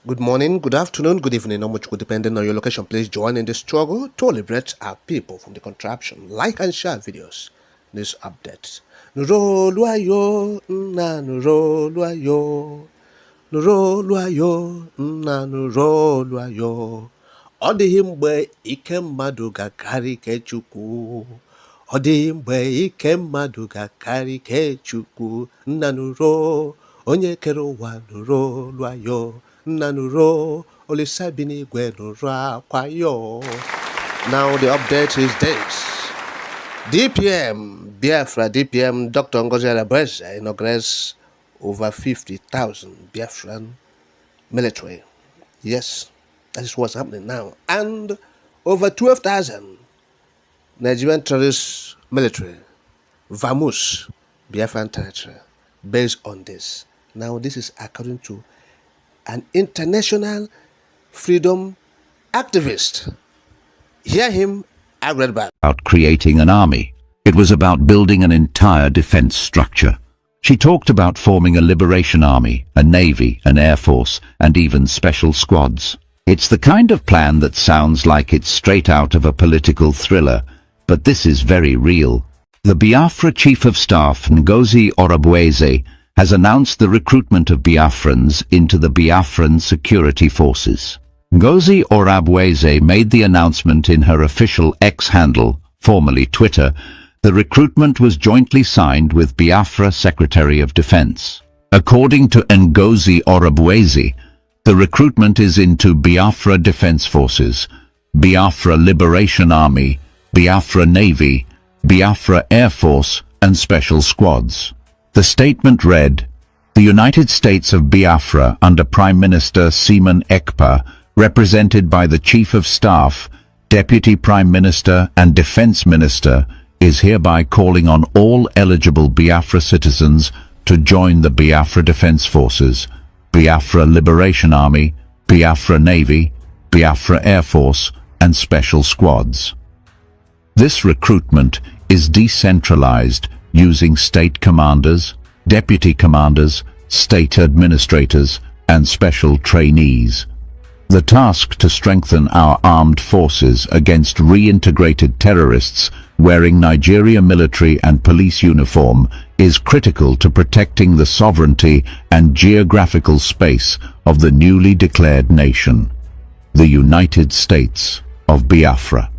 Good morning, good afternoon, good evening, how much depending on your location. Please join in the struggle to liberate our people from the contraption. Like and share videos. News updates. Nuroluayo, na nuroluayo. Nuroluayo, na nuroluayo. Ọ dịghị mgbe ike mmadụ ga-akarị ike Chukwu. Ọ dịghị mgbe ike mmadụ ga-akarị ike Chukwu. Nna nụrụ, onye kere ụwa nuroluayo. Nna nụrụ, Olisa bi n'igwe nụrụ akwa yo. Now the update is this. DPM, Biafra, DPM, Dr. Ngozi Orabueze inaugurates over 50,000 Biafran military. Yes, that is what's happening now. And over 12,000 Nigerian terrorist military, Vamus, Biafran territory, based on this. Now this is according to an international freedom activist. Hear him, I read back. About creating an army. It was about building an entire defense structure. She talked about forming a liberation army, a navy, an air force, and even special squads. It's the kind of plan that sounds like it's straight out of a political thriller, but this is very real. The Biafra Chief of Staff, Ngozi Orabueze, has announced the recruitment of Biafrans into the Biafran security forces. Ngozi Orabueze made the announcement in her official X handle, formerly Twitter. The recruitment was jointly signed with Biafra Secretary of Defense. According to Ngozi Orabueze, the recruitment is into Biafra Defense Forces, Biafra Liberation Army, Biafra Navy, Biafra Air Force, and Special Squads. The statement read, "The United States of Biafra under Prime Minister Simon Ekpa, represented by the Chief of Staff, Deputy Prime Minister and Defense Minister, is hereby calling on all eligible Biafra citizens to join the Biafra Defense Forces, Biafra Liberation Army, Biafra Navy, Biafra Air Force, and Special Squads." This recruitment is decentralized, using state commanders, deputy commanders, state administrators, and special trainees. The task to strengthen our armed forces against reintegrated terrorists wearing Nigeria military and police uniform is critical to protecting the sovereignty and geographical space of the newly declared nation, the United States of Biafra.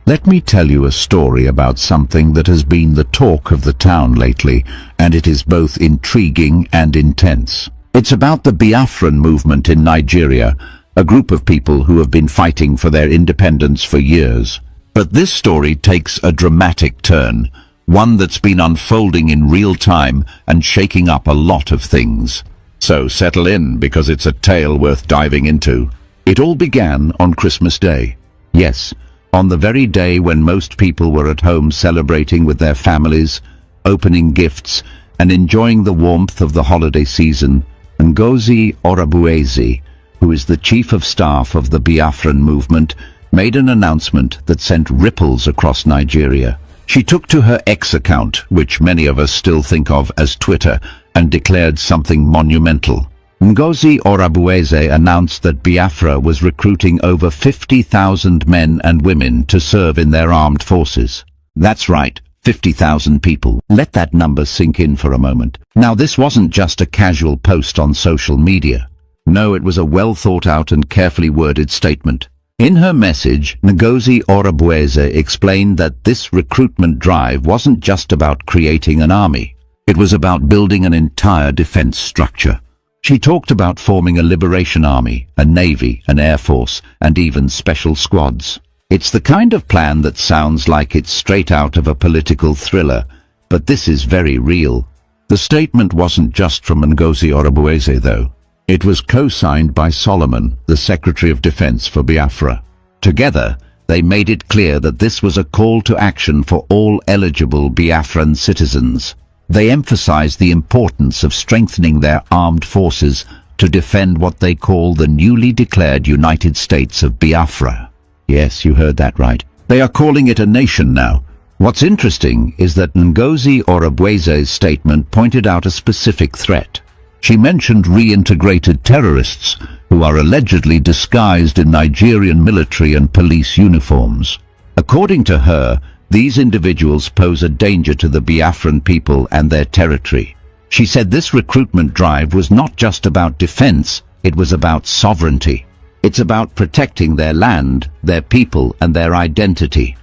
Let me tell you a story about something that has been the talk of the town lately, and it is both intriguing and intense. It's about the Biafran movement in Nigeria, a group of people who have been fighting for their independence for years. But this story takes a dramatic turn, one that's been unfolding in real time and shaking up a lot of things. So settle in, because it's a tale worth diving into. It all began on Christmas Day. Yes, on the very day when most people were at home celebrating with their families, opening gifts, and enjoying the warmth of the holiday season, Ngozi Orabueze, who is the Chief of Staff of the Biafran movement, made an announcement that sent ripples across Nigeria. She took to her X account, which many of us still think of as Twitter, and declared something monumental. Ngozi Orabueze announced that Biafra was recruiting over 50,000 men and women to serve in their armed forces. That's right, 50,000 people. Let that number sink in for a moment. Now, this wasn't just a casual post on social media. No, it was a well-thought-out and carefully worded statement. In her message, Ngozi Orabueze explained that this recruitment drive wasn't just about creating an army. It was about building an entire defense structure. She talked about forming a liberation army, a navy, an air force, and even special squads. It's the kind of plan that sounds like it's straight out of a political thriller, but this is very real. The statement wasn't just from Ngozi Orabueze, though. It was co-signed by Solomon, the Secretary of Defense for Biafra. Together, they made it clear that this was a call to action for all eligible Biafran citizens. They emphasized the importance of strengthening their armed forces to defend what they call the newly declared United States of Biafra. Yes, you heard that right. They are calling it a nation now. What's interesting is that Ngozi Orabueze's statement pointed out a specific threat. She mentioned reintegrated terrorists who are allegedly disguised in Nigerian military and police uniforms. According to her, these individuals pose a danger to the Biafran people and their territory. She said this recruitment drive was not just about defense, it was about sovereignty. It's about protecting their land, their people, and their identity.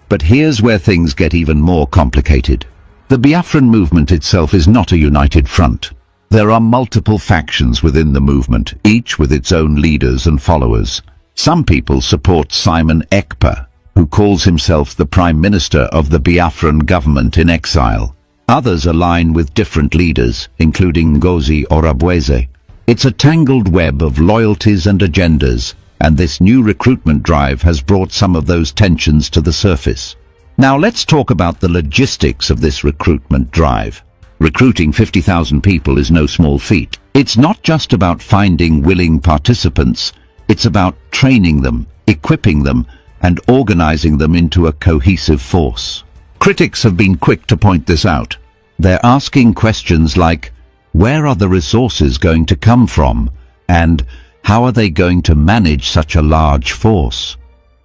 But here's where things get even more complicated. The Biafran movement itself is not a united front. There are multiple factions within the movement, each with its own leaders and followers. Some people support Simon Ekpa, who calls himself the Prime Minister of the Biafran government in exile. Others align with different leaders, including Ngozi Orabueze. It's a tangled web of loyalties and agendas, and this new recruitment drive has brought some of those tensions to the surface. Now let's talk about the logistics of this recruitment drive. Recruiting 50,000 people is no small feat. It's not just about finding willing participants, it's about training them, equipping them, and organizing them into a cohesive force. Critics have been quick to point this out. They're asking questions like, where are the resources going to come from? And how are they going to manage such a large force?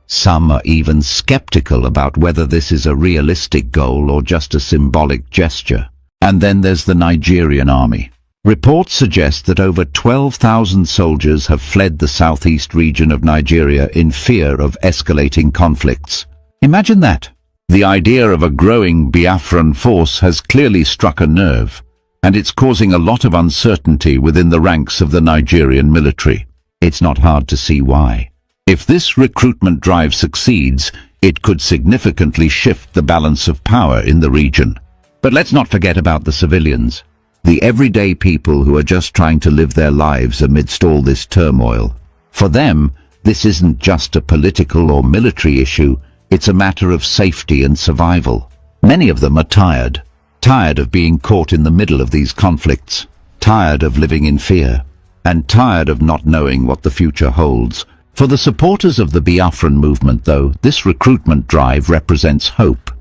Some are even skeptical about whether this is a realistic goal or just a symbolic gesture. And then there's the Nigerian army. Reports suggest that over 12,000 soldiers have fled the southeast region of Nigeria in fear of escalating conflicts. Imagine that. The idea of a growing Biafran force has clearly struck a nerve, and it's causing a lot of uncertainty within the ranks of the Nigerian military. It's not hard to see why. If this recruitment drive succeeds, it could significantly shift the balance of power in the region. But let's not forget about the civilians. The everyday people who are just trying to live their lives amidst all this turmoil. For them, this isn't just a political or military issue, it's a matter of safety and survival. Many of them are tired of being caught in the middle of these conflicts, tired of living in fear, and tired of not knowing what the future holds. For the supporters of the Biafran movement, though, this recruitment drive represents hope.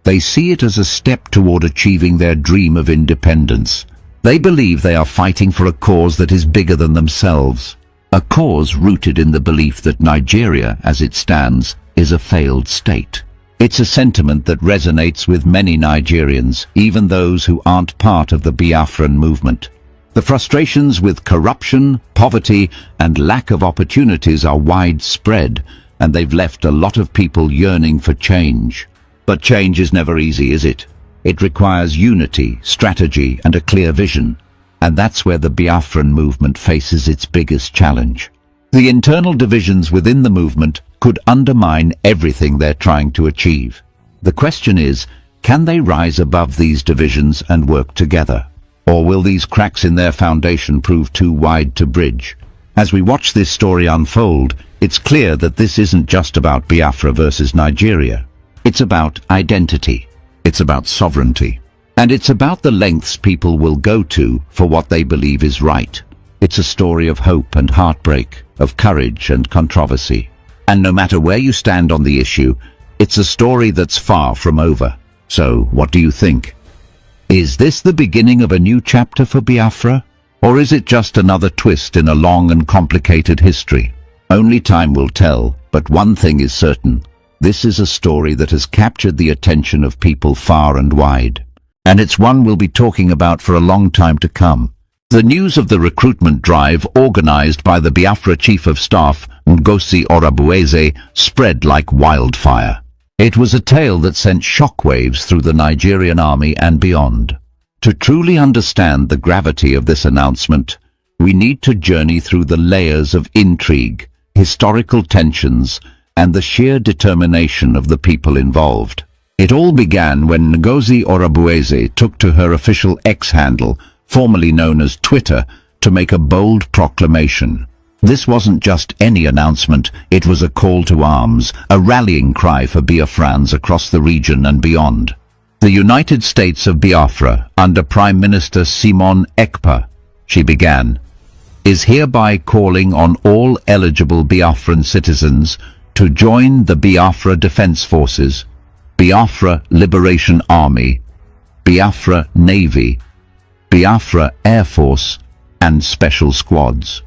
They see it as a step toward achieving their dream of independence. They believe they are fighting for a cause that is bigger than themselves, a cause rooted in the belief that Nigeria, as it stands, is a failed state. It's a sentiment that resonates with many Nigerians, even those who aren't part of the Biafran movement. The frustrations with corruption, poverty, and lack of opportunities are widespread, and they've left a lot of people yearning for change. But change is never easy, is it? It requires unity, strategy, and a clear vision. And that's where the Biafran movement faces its biggest challenge. The internal divisions within the movement could undermine everything they're trying to achieve. The question is, can they rise above these divisions and work together? Or will these cracks in their foundation prove too wide to bridge? As we watch this story unfold, it's clear that this isn't just about Biafra versus Nigeria. It's about identity. It's about sovereignty. And it's about the lengths people will go to for what they believe is right. It's a story of hope and heartbreak, of courage and controversy. And no matter where you stand on the issue, it's a story that's far from over. So, what do you think? Is this the beginning of a new chapter for Biafra? Or is it just another twist in a long and complicated history? Only time will tell, but one thing is certain. This is a story that has captured the attention of people far and wide. And it's one we'll be talking about for a long time to come. The news of the recruitment drive organized by the Biafra Chief of Staff, Ngozi Orabueze, spread like wildfire. It was a tale that sent shockwaves through the Nigerian army and beyond. To truly understand the gravity of this announcement, we need to journey through the layers of intrigue, historical tensions, and the sheer determination of the people involved. It all began when Ngozi Orabueze took to her official X handle, formerly known as Twitter, to make a bold proclamation. This wasn't just any announcement, it was a call to arms, a rallying cry for Biafrans across the region and beyond. The United States of Biafra, under Prime Minister Simon Ekpa, she began, is hereby calling on all eligible Biafran citizens to join the Biafra Defense Forces, Biafra Liberation Army, Biafra Navy, Biafra Air Force, and Special Squads.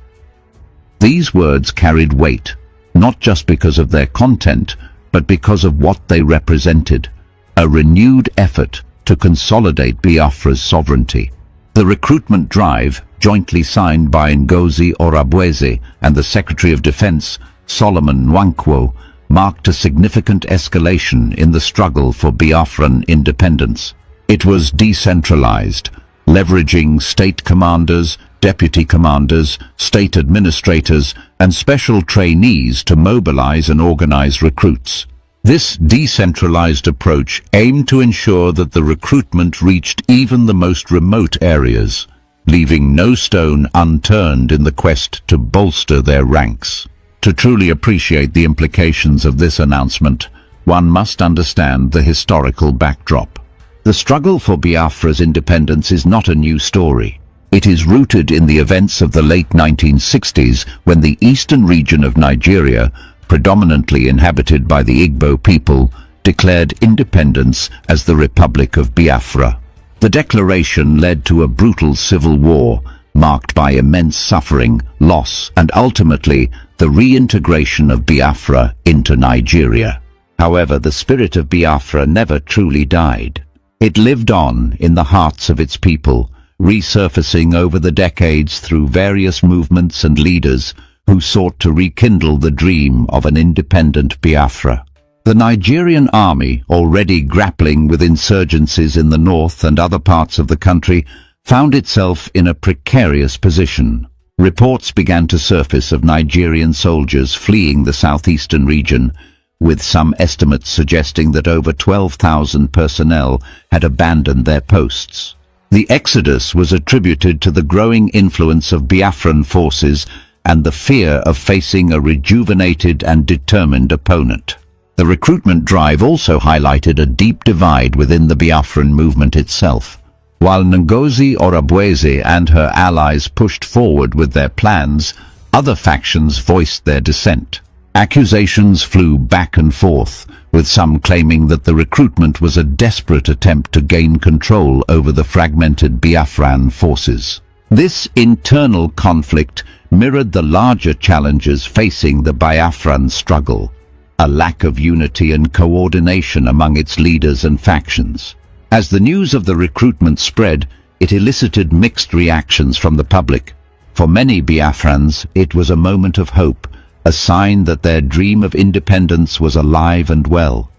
These words carried weight, not just because of their content, but because of what they represented: a renewed effort to consolidate Biafra's sovereignty. The recruitment drive, jointly signed by Ngozi Orabueze and the Secretary of Defense, Solomon Nwankwo, marked a significant escalation in the struggle for Biafran independence. It was decentralized, leveraging state commanders, deputy commanders, state administrators, and special trainees to mobilize and organize recruits. This decentralized approach aimed to ensure that the recruitment reached even the most remote areas, leaving no stone unturned in the quest to bolster their ranks. To truly appreciate the implications of this announcement, one must understand the historical backdrop. The struggle for Biafra's independence is not a new story. It is rooted in the events of the late 1960s, when the eastern region of Nigeria, predominantly inhabited by the Igbo people, declared independence as the Republic of Biafra. The declaration led to a brutal civil war, marked by immense suffering, loss, and ultimately the reintegration of Biafra into Nigeria. However, the spirit of Biafra never truly died. It lived on in the hearts of its people, resurfacing over the decades through various movements and leaders who sought to rekindle the dream of an independent Biafra. The Nigerian army, already grappling with insurgencies in the north and other parts of the country, found itself in a precarious position. Reports began to surface of Nigerian soldiers fleeing the southeastern region, with some estimates suggesting that over 12,000 personnel had abandoned their posts. The exodus was attributed to the growing influence of Biafran forces and the fear of facing a rejuvenated and determined opponent. The recruitment drive also highlighted a deep divide within the Biafran movement itself. While Ngozi Orabueze and her allies pushed forward with their plans, other factions voiced their dissent. Accusations flew back and forth, with some claiming that the recruitment was a desperate attempt to gain control over the fragmented Biafran forces. This internal conflict mirrored the larger challenges facing the Biafran struggle: a lack of unity and coordination among its leaders and factions. As the news of the recruitment spread, it elicited mixed reactions from the public. For many Biafrans, it was a moment of hope, a sign that their dream of independence was alive and well.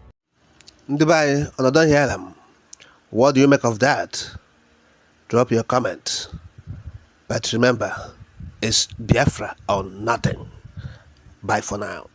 Dubai, another healam. What do you make of that? Drop your comment. But remember, it's Biafra or nothing. Bye for now.